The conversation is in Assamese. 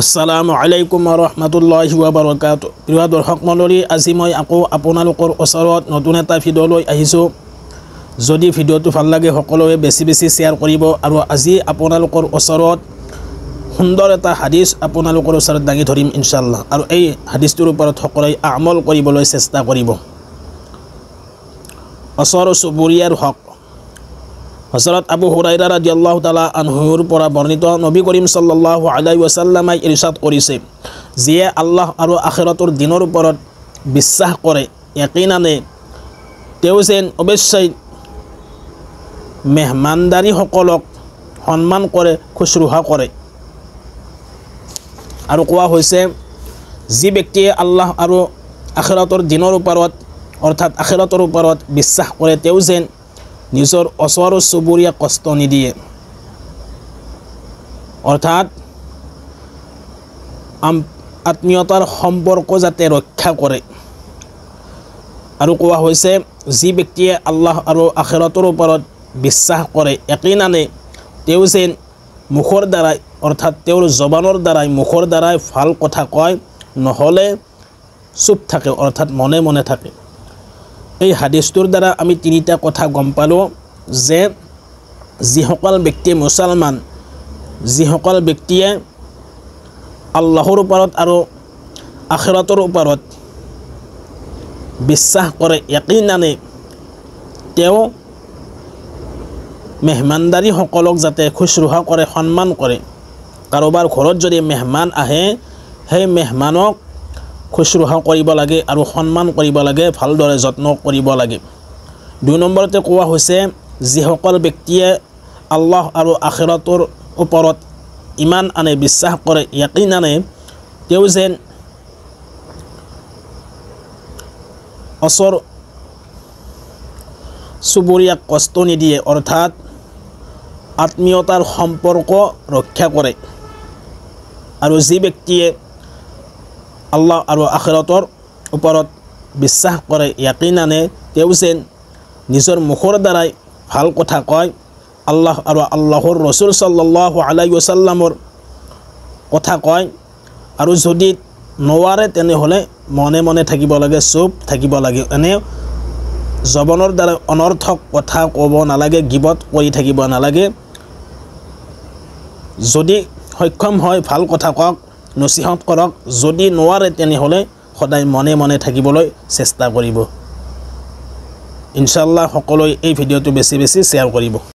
আসসালামু আলাইকুম warahmatullahi wabarakatuh। প্ৰিয় দৰ্শক মণ্ডলী, আজি মই আকৌ আপোনালোকৰ ওচৰত নতুন এটা ভিডিঅ' লৈ আহিছোঁ। যদি ভিডিঅ'টো ভাল লাগে সকলোৱে বেছি বেছি শ্বেয়াৰ কৰিব। আৰু আজি আপোনালোকৰ ওচৰত সুন্দৰ এটা হাদিছ আপোনালোকৰ ওচৰত দাঙি ধৰিম ইনশাআল্লাহ। আৰু এই হাদিছটোৰ ওপৰত সকলোৱে আমল কৰিবলৈ চেষ্টা কৰিব। ওচৰ চুবুৰীয়াৰ হক। হযৰত আবু হুৰায়ৰা ৰাদিয়াল্লাহু তাআলা আনহুৰ পৰা বৰ্ণিত নবী কৰিম সাল্লাল্লাহু আলাইহি ওয়াসাল্লাম ইৰশাদ কৰিছে, যিয়ে আল্লাহ আৰু আখিৰাতৰ দিনৰ ওপৰত বিশ্বাস কৰে, ইয়াকিনানে তেওঁ যেন অৱশ্যই মেহমানদাৰী সকলক সন্মান কৰে, খুশৰুহা কৰে। আৰু কোৱা হৈছে, যি ব্যক্তিয়ে আল্লাহ আৰু আখিৰাতৰ দিনৰ ওপৰত অৰ্থাৎ আখিৰাতৰ ওপৰত বিশ্বাস কৰে, তেওঁ যেন নিজৰ ওচৰ চুবুৰীয়া কষ্ট নিদিয়ে, অৰ্থাৎ আত্মীয়তাৰ সম্পৰ্ক যাতে ৰক্ষা কৰে। আৰু কোৱা হৈছে, যি ব্যক্তিয়ে আল্লাহ আৰু আখিৰাতৰ ওপৰত বিশ্বাস কৰে, ইয়াকিনানে তেওঁ যেন মুখৰ দ্বাৰাই অৰ্থাৎ তেওঁৰ জবানৰ দ্বাৰাই মুখৰ দ্বাৰাই ভাল কথা কয়, নহ'লে চুপ থাকে অৰ্থাৎ মনে মনে থাকে। এই হাদিছটোৰ দ্বাৰা আমি তিনিটা কথা গম পালোঁ যে যিসকল ব্যক্তিয়ে মুছলমান, যিসকল ব্যক্তিয়ে আল্লাহৰ ওপৰত আৰু আখিৰাতৰ ওপৰত বিশ্বাস কৰে, ইয়াকিনানে তেওঁ মেহমানদাৰী সকলক যাতে খুশৰুহা কৰে, সন্মান কৰে। কাৰোবাৰ ঘৰত যদি মেহমান আহে, সেই মেহমানক খুশৰুহা কৰিব লাগে আৰু সন্মান কৰিব লাগে, ভালদৰে যত্ন কৰিব লাগে। ২ নম্বৰতে কোৱা হৈছে, যিসকল ব্যক্তিয়ে আল্লাহ আৰু আখিৰাতৰ ওপৰত ইমান আনে, বিশ্বাস কৰে, ইয়াকিনানে তেওঁ যেন ওচৰ চুবুৰীয়াক কষ্ট নিদিয়ে, অৰ্থাৎ আত্মীয়তাৰ সম্পৰ্ক ৰক্ষা কৰে। আৰু যি ব্যক্তিয়ে আল্লাহ আৰু আখিৰাতৰ ওপৰত বিশ্বাস কৰে, ইয়াকিনানে তেওঁ যেন নিজৰ মুখৰ দ্বাৰাই ভাল কথা কয়, আল্লাহ আৰু আল্লাহৰ ৰসুল সাল্লাল্লাহু আলাইহি ওয়াসাল্লামৰ কথা কয়। আৰু যদি নোৱাৰে তেনেহ'লে মনে মনে থাকিব লাগে, চুপ থাকিব লাগে। এনে জবানৰ দ্বাৰা অনৰ্থক কথা ক'ব নালাগে, গিবত কৰি থাকিব নালাগে। যদি সক্ষম হয় ভাল কথা কওক, নচিহত কৰক। যদি নোৱাৰে তেনেহ'লে সদায় মনে মনে থাকিবলৈ চেষ্টা কৰিব। ইনশাআল্লাহ সকলোৱে এই ভিডিঅ'টো বেছি বেছি শ্বেয়াৰ কৰিব।